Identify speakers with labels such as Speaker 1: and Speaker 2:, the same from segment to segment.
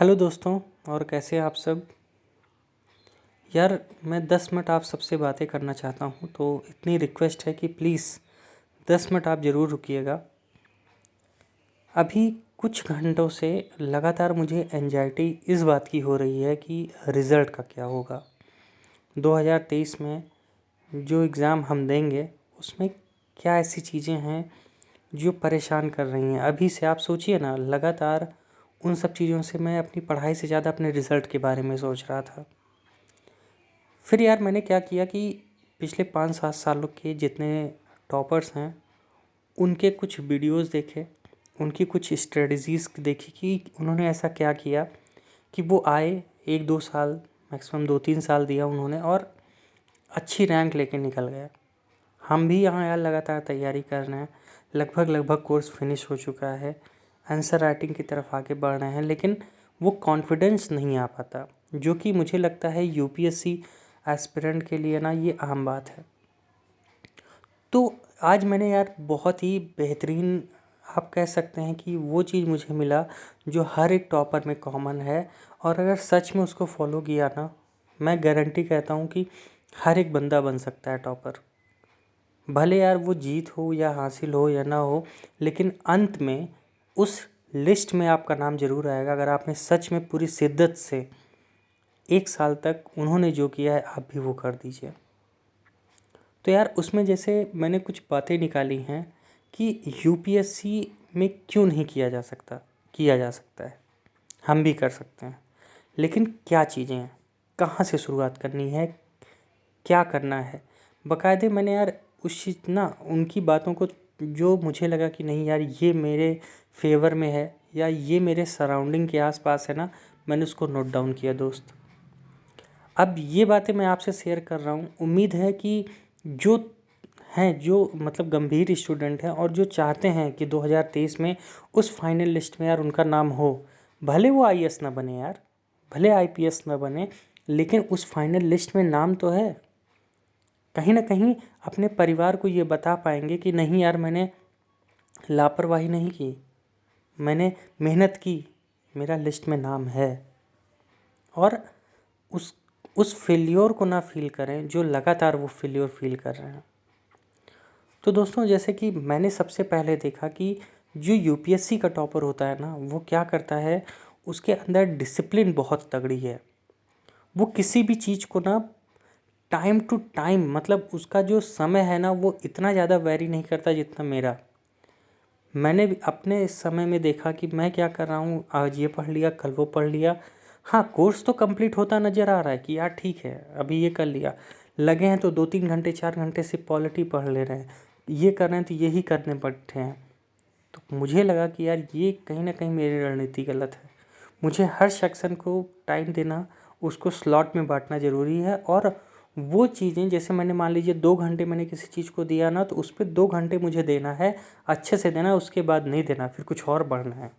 Speaker 1: Hello दोस्तों। और कैसे हैं आप सब। यार मैं 10 मिनट आप सबसे बातें करना चाहता हूँ, तो इतनी रिक्वेस्ट है कि प्लीज़ 10 मिनट आप ज़रूर रुकिएगा। अभी कुछ घंटों से लगातार मुझे एंजाइटी इस बात की हो रही है कि रिज़ल्ट का क्या होगा। 2023 में जो एग्ज़ाम हम देंगे उसमें क्या ऐसी चीज़ें हैं जो परेशान कर रही हैं। अभी से आप सोचिए ना, लगातार उन सब चीज़ों से मैं अपनी पढ़ाई से ज़्यादा अपने रिज़ल्ट के बारे में सोच रहा था। फिर यार मैंने क्या किया कि पिछले 5-7 सालों के जितने टॉपर्स हैं उनके कुछ वीडियोस देखे, उनकी कुछ स्ट्रेटजीज़ देखी कि उन्होंने ऐसा क्या किया कि वो आए 1-2 साल, मैक्सिमम 2-3 साल दिया उन्होंने और अच्छी रैंक लेके निकल गए। हम भी यहाँ यार लगातार तैयारी कर रहे हैं, लगभग कोर्स फिनिश हो चुका है, आंसर राइटिंग की तरफ आगे बढ़ रहे हैं, लेकिन वो कॉन्फिडेंस नहीं आ पाता, जो कि मुझे लगता है यूपीएससी एस्पिरेंट के लिए ना ये आम बात है। तो आज मैंने यार बहुत ही बेहतरीन, आप कह सकते हैं कि वो चीज़ मुझे मिला जो हर एक टॉपर में कॉमन है, और अगर सच में उसको फॉलो किया ना, मैं गारंटी कहता हूँ कि हर एक बंदा बन सकता है टॉपर। भले यार वो जीत हो या हासिल हो या ना हो, लेकिन अंत में उस लिस्ट में आपका नाम ज़रूर आएगा अगर आपने सच में पूरी शिद्दत से 1 साल तक उन्होंने जो किया है आप भी वो कर दीजिए। तो यार उसमें जैसे मैंने कुछ बातें निकाली हैं कि यूपीएससी में क्यों नहीं किया जा सकता है, हम भी कर सकते हैं। लेकिन क्या चीज़ें हैं, कहाँ से शुरुआत करनी है, क्या करना है। बाकायदे मैंने यार उस चीज़ ना उनकी बातों को, जो मुझे लगा कि नहीं यार ये मेरे फेवर में है या ये मेरे सराउंडिंग के आसपास है ना, मैंने उसको नोट डाउन किया दोस्त। अब ये बातें मैं आपसे शेयर कर रहा हूँ, उम्मीद है कि जो हैं, जो मतलब गंभीर स्टूडेंट हैं और जो चाहते हैं कि 2023 में उस फाइनल लिस्ट में यार उनका नाम हो, भले वो आईएएस ना बने यार, भले आईपीएस ना बने, लेकिन उस फाइनल लिस्ट में नाम तो है। कहीं ना कहीं अपने परिवार को ये बता पाएंगे कि नहीं यार मैंने लापरवाही नहीं की, मैंने मेहनत की, मेरा लिस्ट में नाम है। और उस उस फेल्योर को ना फील करें जो लगातार वो फेल्योर फील कर रहे हैं। तो दोस्तों जैसे कि मैंने सबसे पहले देखा कि जो यूपीएससी का टॉपर होता है ना, वो क्या करता है, उसके अंदर डिसिप्लिन बहुत तगड़ी है। वो किसी भी चीज़ को ना टाइम टू टाइम, मतलब उसका जो समय है ना वो इतना ज़्यादा वैरी नहीं करता जितना मेरा। मैंने भी अपने समय में देखा कि मैं क्या कर रहा हूँ, आज ये पढ़ लिया कल वो पढ़ लिया। हाँ, कोर्स तो कंप्लीट होता नज़र आ रहा है कि यार ठीक है अभी ये कर लिया, लगे हैं तो 2-3 घंटे 4 घंटे से पॉलिटी पढ़ ले रहे हैं, ये कर रहे हैं तो यही करने बैठे हैं। तो मुझे लगा कि यार ये कहीं ना कहीं मेरी रणनीति गलत है। मुझे हर सेक्शन को टाइम देना, उसको स्लॉट में बांटना ज़रूरी है। और वो चीज़ें जैसे मैंने मान लीजिए 2 घंटे मैंने किसी चीज़ को दिया ना, तो उस पर 2 घंटे मुझे देना है, अच्छे से देना, उसके बाद नहीं देना, फिर कुछ और बढ़ना है।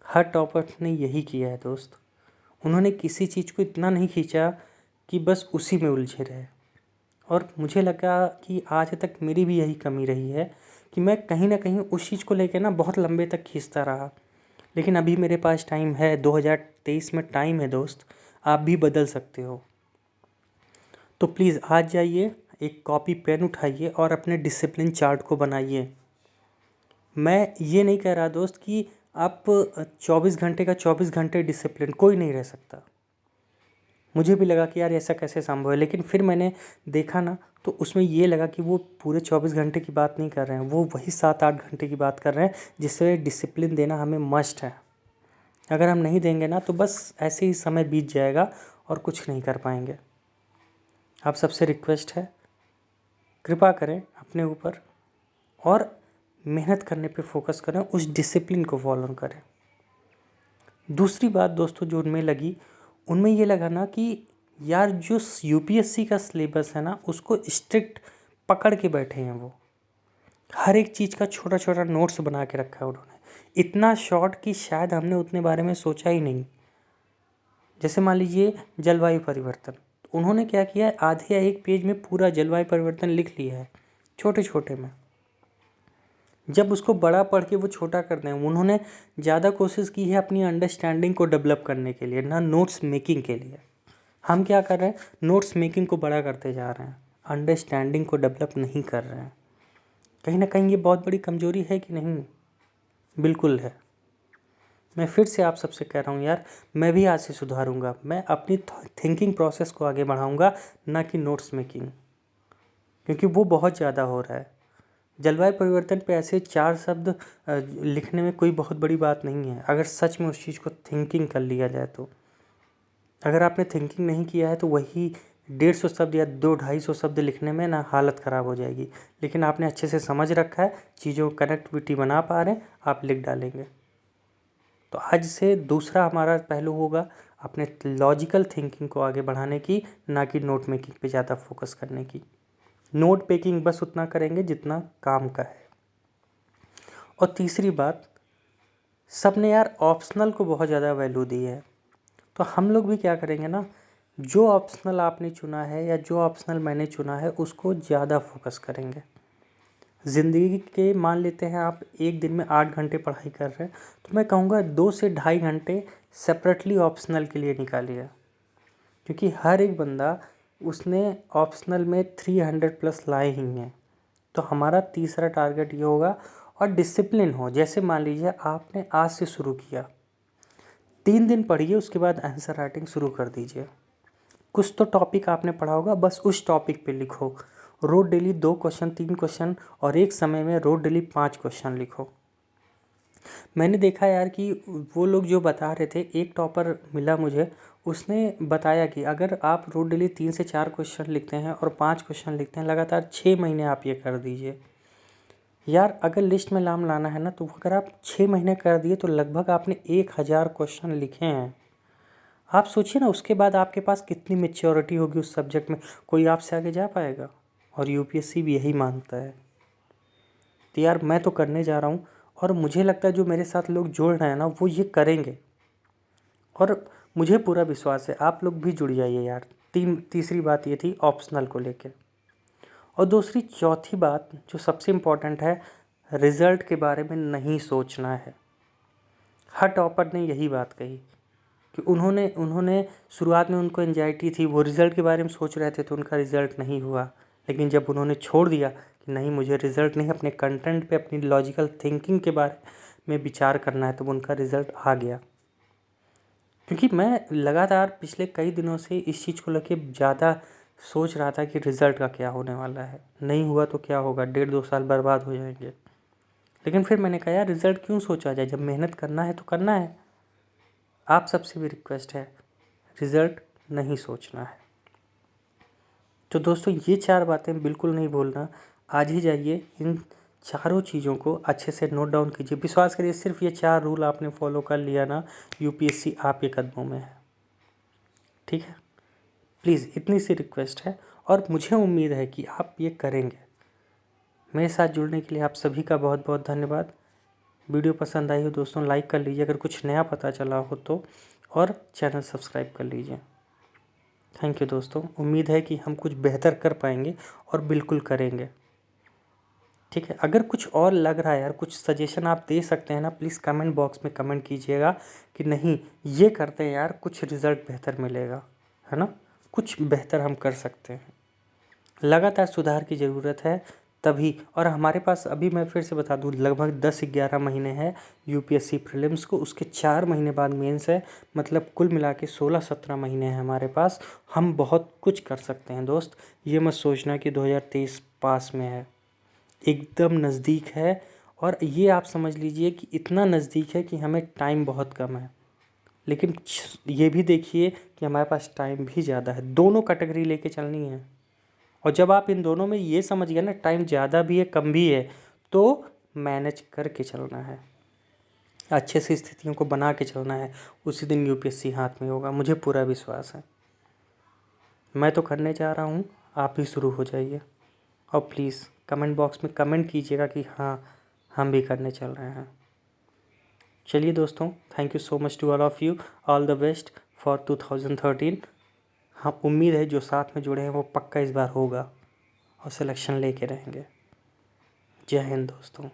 Speaker 1: हर टॉपर ने यही किया है दोस्त। उन्होंने किसी चीज़ को इतना नहीं खींचा कि बस उसी में उलझे रहे। और मुझे लगा कि आज तक मेरी भी यही कमी रही है कि मैं कहीं ना कहीं उस चीज़ को लेकर ना बहुत लंबे तक खींचता रहा। लेकिन अभी मेरे पास टाइम है, 2023 में टाइम है दोस्त, आप भी बदल सकते हो। तो प्लीज़ आज जाइए, एक कॉपी पेन उठाइए और अपने डिसिप्लिन चार्ट को बनाइए। मैं ये नहीं कह रहा दोस्त कि आप 24 घंटे का 24 घंटे डिसिप्लिन, कोई नहीं रह सकता। मुझे भी लगा कि यार ऐसा कैसे संभव है, लेकिन फिर मैंने देखा ना, तो उसमें ये लगा कि वो पूरे 24 घंटे की बात नहीं कर रहे हैं, वो वही 7-8 घंटे की बात कर रहे हैं जिससे डिसिप्लिन देना हमें मस्ट है। अगर हम नहीं देंगे ना तो बस ऐसे ही समय बीत जाएगा और कुछ नहीं कर पाएंगे। आप सबसे रिक्वेस्ट है, कृपा करें अपने ऊपर और मेहनत करने पे फोकस करें, उस डिसिप्लिन को फॉलो करें। दूसरी बात दोस्तों जो उनमें लगी, उनमें ये लगा ना कि यार जो यूपीएससी का सिलेबस है ना उसको स्ट्रिक्ट पकड़ के बैठे हैं। वो हर एक चीज़ का छोटा छोटा नोट्स बना के रखा है उन्होंने, इतना शॉर्ट कि शायद हमने उतने बारे में सोचा ही नहीं। जैसे मान लीजिए जलवायु परिवर्तन, तो उन्होंने क्या किया है, आधे या एक पेज में पूरा जलवायु परिवर्तन लिख लिया है छोटे छोटे में। जब उसको बड़ा पढ़ के वो छोटा कर दें। उन्होंने ज़्यादा कोशिश की है अपनी अंडरस्टैंडिंग को डेवलप करने के लिए, ना नोट्स मेकिंग के लिए। हम क्या कर रहे हैं, नोट्स मेकिंग को बड़ा करते जा रहे हैं, अंडरस्टैंडिंग को डेवलप नहीं कर रहे हैं। कहीं ना कहीं ये बहुत बड़ी कमजोरी है कि नहीं? बिल्कुल है। मैं फिर से आप सबसे कह रहा हूँ यार, मैं भी आज से सुधारूंगा। मैं अपनी थिंकिंग प्रोसेस को आगे बढ़ाऊंगा, ना कि नोट्स मेकिंग, क्योंकि वो बहुत ज़्यादा हो रहा है। जलवायु परिवर्तन पे ऐसे 4 शब्द लिखने में कोई बहुत बड़ी बात नहीं है, अगर सच में उस चीज़ को थिंकिंग कर लिया जाए तो। अगर आपने थिंकिंग नहीं किया है तो वही 150 शब्द या 200-250 शब्द लिखने में ना हालत ख़राब हो जाएगी। लेकिन आपने अच्छे से समझ रखा है, चीज़ों को कनेक्टिविटी बना पा रहे हैं, आप लिख डालेंगे। तो आज से दूसरा हमारा पहलू होगा अपने लॉजिकल थिंकिंग को आगे बढ़ाने की, ना कि नोट मेकिंग पे ज़्यादा फोकस करने की। नोट मेकिंग बस उतना करेंगे जितना काम का है। और तीसरी बात, सबने यार ऑप्शनल को बहुत ज़्यादा वैल्यू दी है, तो हम लोग भी क्या करेंगे ना, जो ऑप्शनल आपने चुना है या जो ऑप्शनल मैंने चुना है उसको ज़्यादा फोकस करेंगे। ज़िंदगी के मान लेते हैं आप एक दिन में 8 घंटे पढ़ाई कर रहे हैं, तो मैं कहूँगा 2 से ढाई घंटे सेपरेटली ऑप्शनल के लिए निकालिए, क्योंकि हर एक बंदा उसने ऑप्शनल में 300 प्लस लाए ही हैं। तो हमारा तीसरा टारगेट ये होगा, और डिसिप्लिन हो। जैसे मान लीजिए आपने आज से शुरू किया, 3 दिन पढ़िए, उसके बाद आंसर राइटिंग शुरू कर दीजिए। कुछ तो टॉपिक आपने पढ़ा होगा, बस उस टॉपिक पे लिखो। रोज डेली 2 क्वेश्चन 3 क्वेश्चन, और एक समय में रोज डेली 5 क्वेश्चन लिखो। मैंने देखा यार कि वो लोग जो बता रहे थे, एक टॉपर मिला मुझे, उसने बताया कि अगर आप रोज डेली 3 से 4 क्वेश्चन लिखते हैं और 5 क्वेश्चन लिखते हैं, लगातार 6 महीने आप ये कर दीजिए। यार अगर लिस्ट में नाम लाना है ना, तो अगर आप 6 महीने कर दिए तो लगभग आपने 1000 क्वेश्चन लिखे हैं। आप सोचिए ना, उसके बाद आपके पास कितनी मेच्योरिटी होगी उस सब्जेक्ट में, कोई आपसे आगे जा पाएगा? और यूपीएससी भी यही मानता है। तो यार मैं तो करने जा रहा हूँ, और मुझे लगता है जो मेरे साथ लोग जुड़ रहे हैं ना, वो ये करेंगे, और मुझे पूरा विश्वास है। आप लोग भी जुड़ जाइए यार। तीसरी बात ये थी ऑप्शनल को लेके। और दूसरी चौथी बात जो सबसे इम्पोर्टेंट है, रिज़ल्ट के बारे में नहीं सोचना है। हर टॉपर ने यही बात कही कि उन्होंने शुरुआत में उनको एंजाइटी थी, वो रिज़ल्ट के बारे में सोच रहे थे तो उनका रिज़ल्ट नहीं हुआ। लेकिन जब उन्होंने छोड़ दिया कि नहीं, मुझे रिज़ल्ट नहीं, अपने कंटेंट पे, अपनी लॉजिकल थिंकिंग के बारे में विचार करना है, तो उनका रिज़ल्ट आ गया। क्योंकि मैं लगातार पिछले कई दिनों से इस चीज़ को लेके ज़्यादा सोच रहा था कि रिज़ल्ट का क्या होने वाला है, नहीं हुआ तो क्या होगा, 1.5-2 साल बर्बाद हो जाएंगे। लेकिन फिर मैंने कहा यार, रिज़ल्ट क्यों सोचा जाए, जब मेहनत करना है तो करना है। आप सबसे भी रिक्वेस्ट है, रिज़ल्ट नहीं सोचना है। तो दोस्तों, ये 4 बातें बिल्कुल नहीं भूलना। आज ही जाइए, इन चारों चीज़ों को अच्छे से नोट डाउन कीजिए। विश्वास करिए, सिर्फ ये 4 रूल आपने फॉलो कर लिया ना, यूपीएससी आपके कदमों में है। ठीक है, प्लीज़ इतनी सी रिक्वेस्ट है, और मुझे उम्मीद है कि आप ये करेंगे। मेरे साथ जुड़ने के लिए आप सभी का बहुत बहुत धन्यवाद। वीडियो पसंद आई हो दोस्तों, लाइक कर लीजिए अगर कुछ नया पता चला हो तो, और चैनल सब्सक्राइब कर लीजिए। थैंक यू दोस्तों। उम्मीद है कि हम कुछ बेहतर कर पाएंगे, और बिल्कुल करेंगे। ठीक है, अगर कुछ और लग रहा है यार, कुछ सजेशन आप दे सकते हैं ना, प्लीज़ कमेंट बॉक्स में कमेंट कीजिएगा कि नहीं, ये करते हैं यार, कुछ रिज़ल्ट बेहतर मिलेगा, है ना, कुछ बेहतर हम कर सकते हैं। लगातार सुधार की ज़रूरत है तभी। और हमारे पास अभी, मैं फिर से बता दूं, लगभग 10-11 महीने हैं यूपीएससी प्रीलिम्स को, उसके 4 महीने बाद मेंस है। मतलब कुल मिला के 16-17 महीने हैं हमारे पास। हम बहुत कुछ कर सकते हैं दोस्त। ये मत सोचना कि 2023 पास में है, एकदम नज़दीक है। और ये आप समझ लीजिए कि इतना नज़दीक है कि हमें टाइम बहुत कम है, लेकिन ये भी देखिए कि हमारे पास टाइम भी ज़्यादा है। दोनों कैटेगरी लेके चलनी है। और जब आप इन दोनों में ये समझ गए ना, टाइम ज़्यादा भी है कम भी है, तो मैनेज करके चलना है, अच्छे से स्थितियों को बना के चलना है। उसी दिन यूपीएससी हाथ में होगा, मुझे पूरा विश्वास है। मैं तो करने जा रहा हूँ, आप भी शुरू हो जाइए। और प्लीज़ कमेंट बॉक्स में कमेंट कीजिएगा कि हाँ, हम भी करने चल रहे हैं। चलिए दोस्तों, thank you so much to all of you. All the best for 2013। हाँ, उम्मीद है जो साथ में जुड़े हैं वो पक्का इस बार होगा, और सिलेक्शन लेके रहेंगे। जय हिंद दोस्तों।